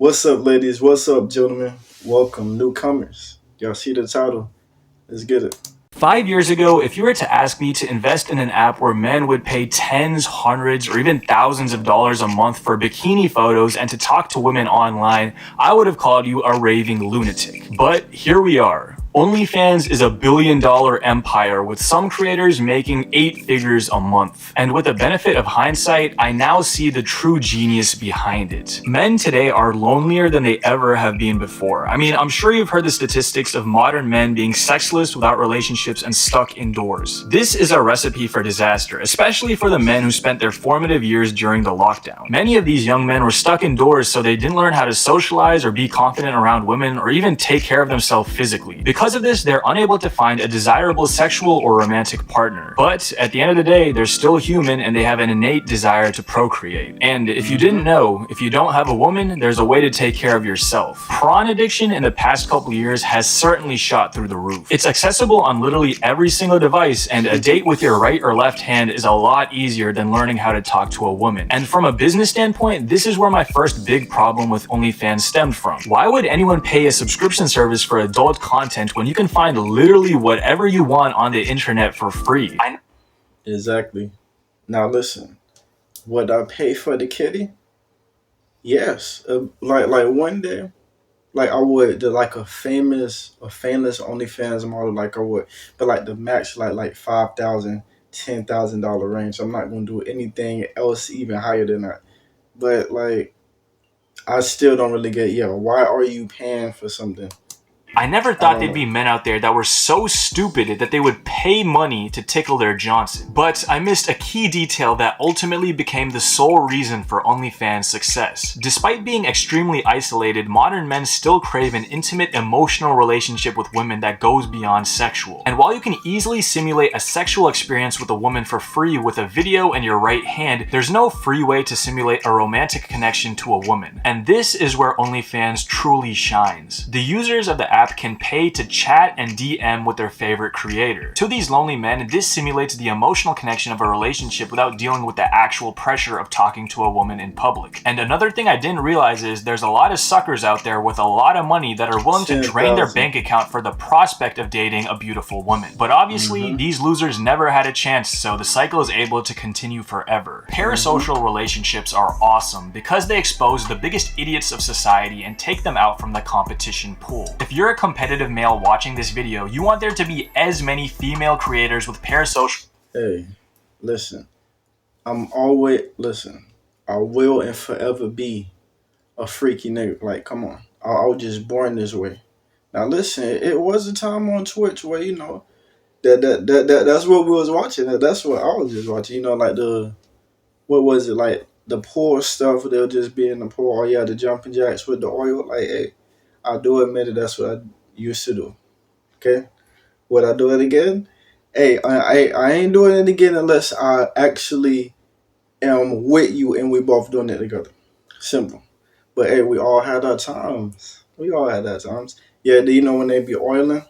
What's up, ladies? What's up, gentlemen? Welcome, newcomers. Y'all see the title? Let's get it. 5 years ago, if you were to ask me to invest in an app where men would pay tens, hundreds, or even thousands of dollars a month for bikini photos and to talk to women online, I would have called you a raving lunatic. But here we are. OnlyFans is a billion-dollar empire with some creators making 8 figures a month. And with the benefit of hindsight, I now see the true genius behind it. Men today are lonelier than they ever have been before. I mean, I'm sure you've heard the statistics of modern men being sexless without relationships and stuck indoors. This is a recipe for disaster, especially for the men who spent their formative years during the lockdown. Many of these young men were stuck indoors, so they didn't learn how to socialize or be confident around women or even take care of themselves physically. Because of this, they're unable to find a desirable sexual or romantic partner. But at the end of the day, they're still human and they have an innate desire to procreate. And if you didn't know, if you don't have a woman, there's a way to take care of yourself. Prawn addiction in the past couple years has certainly shot through the roof. It's accessible on literally every single device, and a date with your right or left hand is a lot easier than learning how to talk to a woman. And from a business standpoint, this is where my first big problem with OnlyFans stemmed from. Why would anyone pay a subscription service for adult content when you can find literally whatever you want on the internet for free? Exactly. Now listen, would I pay for the kitty? Yes. Like one day, like I would like a famous OnlyFans model, like I would, but like the max like 5,000, $10,000 range. I'm not gonna do anything else even higher than that. But like I still don't really get, yeah, why are you paying for something? I never I thought don't there'd know. be men out there that were so stupid that they would pay money to tickle their Johnson. But I missed a key detail that ultimately became the sole reason for OnlyFans' success. Despite being extremely isolated, modern men still crave an intimate, emotional relationship with women that goes beyond sexual. And while you can easily simulate a sexual experience with a woman for free with a video in your right hand, there's no free way to simulate a romantic connection to a woman. And this is where OnlyFans truly shines. The users of the app can pay to chat and DM with their favorite creator. To these lonely men, this simulates the emotional connection of a relationship without dealing with the actual pressure of talking to a woman in public. And another thing I didn't realize is there's a lot of suckers out there with a lot of money that are willing to drain their 10,000. bank account for the prospect of dating a beautiful woman. But obviously, these losers never had a chance, so the cycle is able to continue forever. Parasocial relationships are awesome because they expose the biggest idiots of society and take them out from the competition pool. If you're a competitive male watching this video, you want there to be as many female creators with parasocial. Hey, listen. Listen. I will and forever be a freaky nigga. Like, come on. I was just born this way. Now listen, it was a time on Twitch where that's what we was watching. That's what I was just watching. Like what was it, like the pool stuff? They'll just be in the pool. Oh yeah, the jumping jacks with the oil. Like, hey, I do admit it. That's what I used to do. Okay, would I do it again? Hey, I ain't doing it again unless I actually am with you and we both doing it together. Simple. But hey, we all had our times. We all had our times. Yeah, do you know when they be oiling?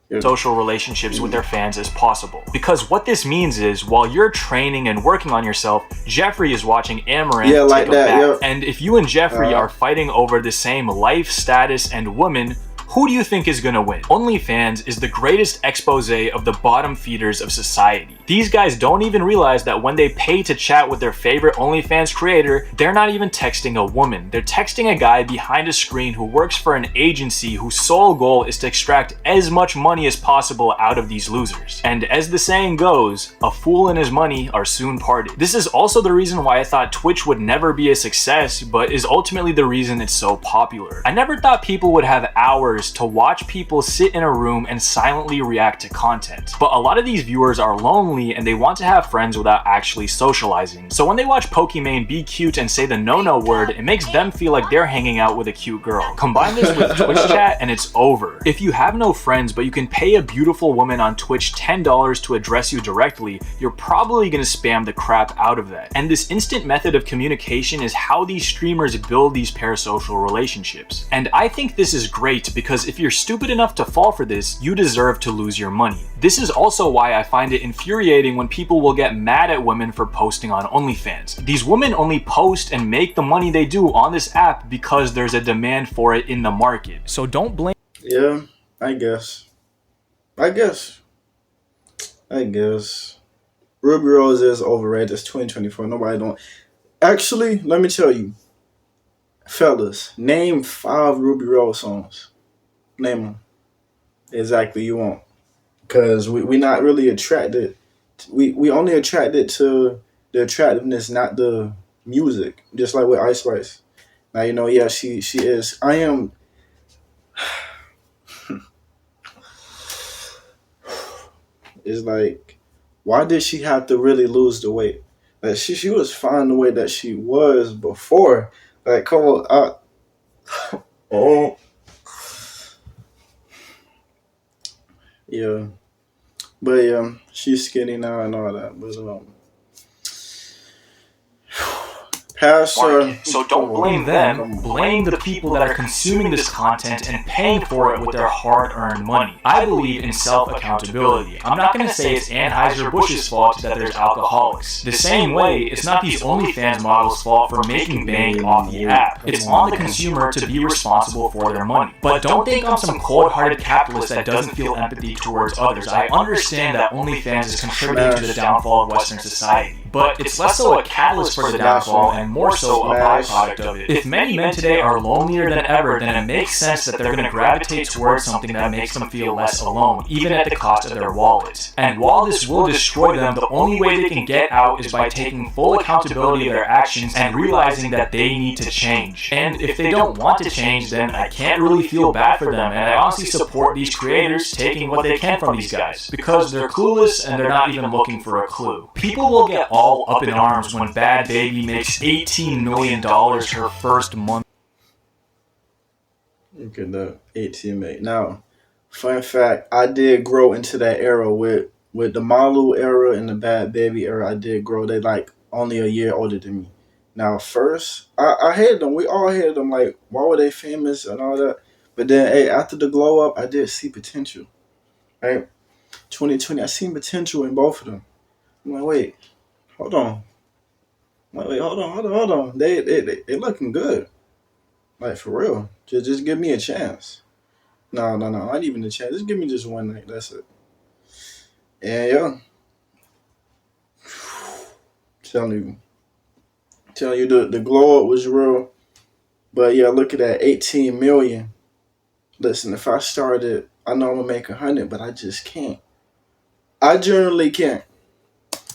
Yeah. Social relationships with their fans as possible. Because what this means is, while you're training and working on yourself, Jeffrey is watching Amaranth Yeah, like take a that, bath. yeah. And if you and Jeffrey are fighting over the same life, status, and woman, who do you think is gonna win? OnlyFans is the greatest expose of the bottom feeders of society. These guys don't even realize that when they pay to chat with their favorite OnlyFans creator, they're not even texting a woman. They're texting a guy behind a screen who works for an agency whose sole goal is to extract as much money as possible out of these losers. And as the saying goes, a fool and his money are soon parted. This is also the reason why I thought Twitch would never be a success, but is ultimately the reason it's so popular. I never thought people would have hours to watch people sit in a room and silently react to content. But a lot of these viewers are lonely and they want to have friends without actually socializing. So when they watch Pokimane be cute and say the no-no word, it makes them feel like they're hanging out with a cute girl. Combine this with Twitch chat and it's over. If you have no friends but you can pay a beautiful woman on Twitch $10 to address you directly, you're probably gonna spam the crap out of that. And this instant method of communication is how these streamers build these parasocial relationships. And I think this is great because because if you're stupid enough to fall for this, you deserve to lose your money. This is also why I find it infuriating when people will get mad at women for posting on OnlyFans. These women only post and make the money they do on this app because there's a demand for it in the market. So don't blame. Yeah, I guess. I guess. I guess. Ruby Rose is overrated. It's 2024. Nobody don't. Actually, let me tell you, fellas, name 5 Ruby Rose songs. Name them. Exactly, you won't. Because we not really attracted. We only attracted to the attractiveness, not the music. Just like with Ice Spice. Now, yeah, she is. I am. It's like, why did she have to really lose the weight? Like she was fine the way that she was before. Like, come on, oh yeah, but yeah, she's skinny now and all that. But Pastor, So don't blame them, blame the people that are consuming this content and paying for it with their hard-earned money. I believe in self-accountability. I'm not going to say it's Anheuser-Busch's fault that there's alcoholics. The same way, it's not these OnlyFans models' fault for making bank off the app. It's on the consumer to be responsible for their money. But don't think I'm some cold-hearted capitalist that doesn't feel empathy towards others. I understand that OnlyFans is contributing to the downfall of Western society. But it's less so a catalyst for the downfall and more so a byproduct of it. If many men today are lonelier than ever, then it makes sense that they're going to gravitate towards something that makes them feel less alone, even at the cost of their wallet. And while this will destroy them, the only way they can get out is by taking full accountability of their actions and realizing that they need to change. And if they don't want to change, then I can't really feel bad for them, and I honestly support these creators taking what they can from these guys, because they're clueless and they're not even looking for a clue. People will get all up in arms when Bad Baby makes $18 million her first month. look at the 18 mate. Now, fun fact, I did grow into that era with the Malu era and the Bad Baby era. I did grow. They like only a year older than me. Now, first, I hated them. We all hated them. Like, why were they famous and all that? But then, hey, after the glow up, I did see potential. Right? 2020, I seen potential in both of them. I'm like, wait, hold on. Wait, hold on. They looking good. Like, for real. Just give me a chance. No, not even a chance. Just give me just one night. That's it. And yeah, telling you the glow up was real. But yeah, look at that, 18 million. Listen, if I started, I know I'm gonna make 100, but I just can't. I generally can't.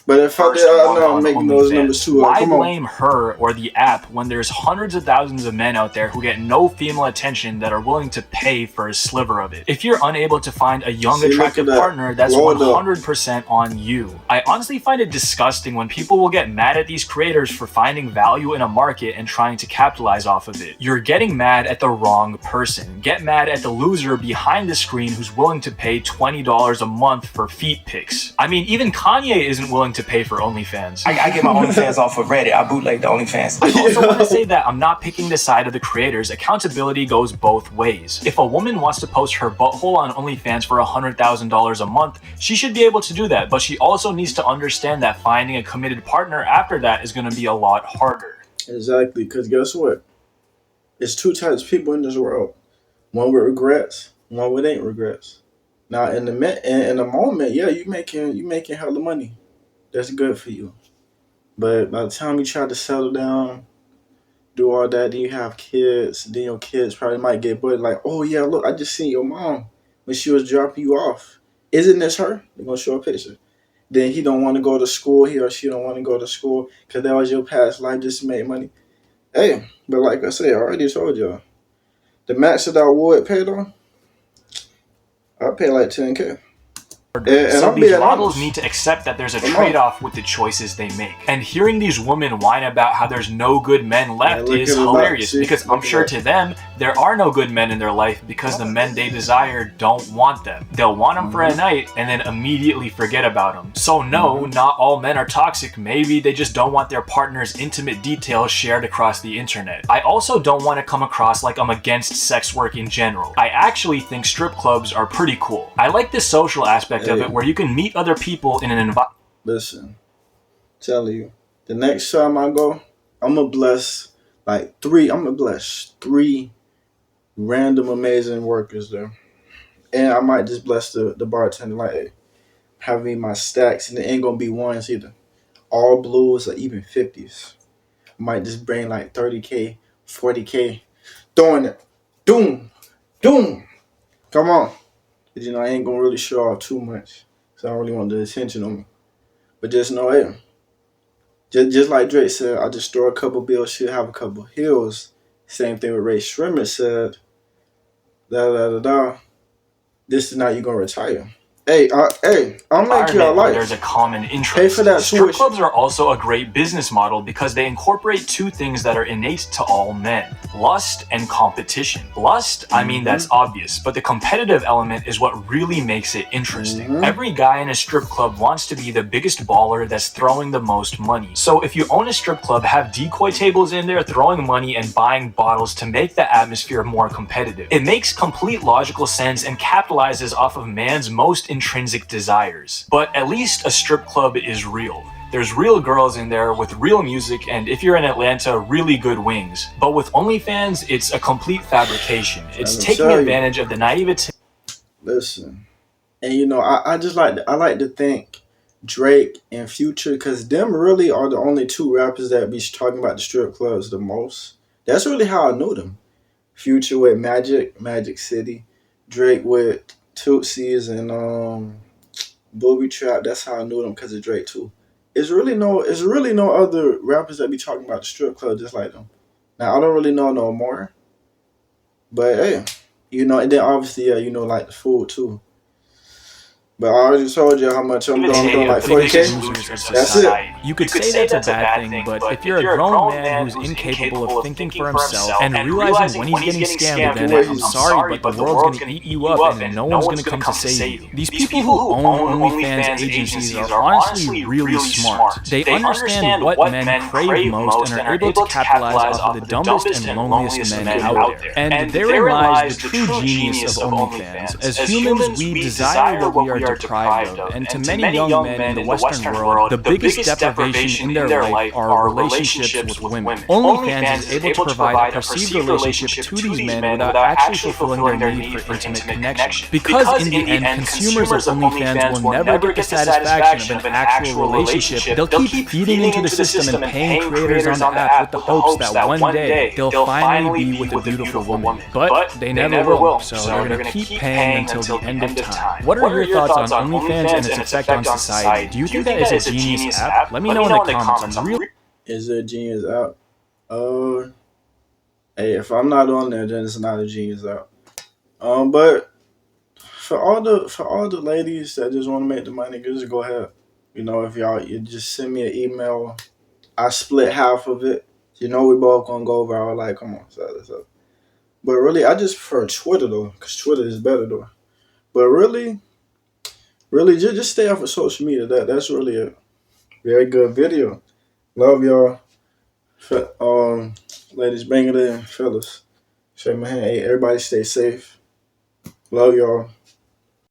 But if I did, I know I'm making those numbers too. Why Come on. blame her or the app when there's hundreds of thousands of men out there who get no female attention that are willing to pay for a sliver of it? If you're unable to find a young, See, look attractive at that. partner, that's Blow it up. 100% on you. I honestly find it disgusting when people will get mad at these creators for finding value in a market and trying to capitalize off of it. You're getting mad at the wrong person. Get mad at the loser behind the screen who's willing to pay $20 a month for feet pics. I mean, even Kanye isn't willing to pay for OnlyFans. I get my OnlyFans off of Reddit. I bootleg the OnlyFans. I also want to say that I'm not picking the side of the creators. Accountability goes both ways. If a woman wants to post her butthole on OnlyFans for $100,000 a month, she should be able to do that, but she also needs to understand that finding a committed partner after that is going to be a lot harder. Exactly, because guess what? It's 2 types of people in this world. One with regrets, one with ain't regrets. Now, in the moment, yeah, you making hella money. That's good for you. But by the time you try to settle down, do all that, then you have kids, then your kids probably might get bullied. Like, oh yeah, look, I just seen your mom when she was dropping you off. Isn't this her? They're gonna show a picture. Then he don't want to go to school. He or she don't want to go to school because that was your past life just to make money. Hey, but like I said, I already told y'all, the max that I would pay though, I pay like 10K. And So I'm these being models honest. need to accept that there's a Come on. trade-off with the choices they make. And hearing these women whine about how there's no good men left look is at it, hilarious see? because I'm Look at sure that. to them, there are no good men in their life because the men they desire don't want them. They'll want them for a night and then immediately forget about them. So no, not all men are toxic. Maybe they just don't want their partner's intimate details shared across the internet. I also don't want to come across like I'm against sex work in general. I actually think strip clubs are pretty cool. I like the social aspect of it where you can meet other people in an environment. Listen, tell you, the next time I go, I'm gonna bless like three. I'm gonna bless three random amazing workers there, and I might just bless the bartender like hey, have me my stacks, and it ain't gonna be ones either. All blues or even 50s. Might just bring like 30K, 40K, throwing it, doom, doom. Come on, 'cause, I ain't gonna really show off too much, so I don't really want the attention on me. But just know, hey, just like Drake said, I just throw a couple bills, she'll have a couple hills. Same thing with Ray Shrimmer said, da da da da. This is not you gonna retire. Hey, I'll make you a Environment where there's a life. common Pay interest. for that Strip tuition. clubs are also a great business model because they incorporate two things that are innate to all men: lust and competition. Lust, I mean, that's obvious, but the competitive element is what really makes it interesting. Every guy in a strip club wants to be the biggest baller that's throwing the most money. So if you own a strip club, have decoy tables in there throwing money and buying bottles to make the atmosphere more competitive. It makes complete logical sense and capitalizes off of man's most intrinsic desires. But at least a strip club is real. There's real girls in there with real music, and if you're in Atlanta, really good wings. But with OnlyFans, it's a complete fabrication. It's taking advantage of the naivete. Listen, and I just I like to think Drake and Future, because them really are the only two rappers that be talking about the strip clubs the most. That's really how I knew them. Future with Magic City, Drake with Tootsies and Booby Trap. That's how I knew them, because of Drake too. It's really no other rappers that be talking about the strip club just like them. Now I don't really know no more, but hey, and then obviously like the food too. But I already told you how much I'm doing like The 40K. biggest losers of That's it. society. You could say that's a bad thing, but if you're a grown man who's incapable of thinking for himself and realizing when he's getting scammed, then I'm sorry, but the world's gonna eat you up and no one's gonna come to save you. These people who own OnlyFans agencies are honestly really smart. They understand what men crave most and are able to capitalize off of the dumbest and loneliest men out there. And therein lies the true genius of OnlyFans. As humans, we desire what we are deprived of, and to many young men in the Western world, the biggest deprivation in their life are relationships with women. OnlyFans is able to provide a perceived relationship to these men without actually fulfilling their need for intimate connection. Because in the end, consumers of OnlyFans will never get the satisfaction of an actual relationship, they'll keep feeding into the system and paying creators on the app with the hopes that one day they'll finally be with a beautiful woman. But they never will, so they're going to keep paying until the end of time. What are your thoughts on OnlyFans and its effect on society? Do you think that is a genius app? Let me know in the comments. I'm really Is it a genius app? Uh, hey, if I'm not on there, then it's not a genius app. But for all the ladies that just want to make the money, just go ahead. If you just send me an email, I split half of it. We both gonna go over. I was like, come on, so. But really, I just prefer Twitter though, because Twitter is better though. But really, just stay off of social media. That's really a very good video. Love y'all. Ladies, bring it in, fellas. Shake my hand. Hey, everybody, stay safe. Love y'all.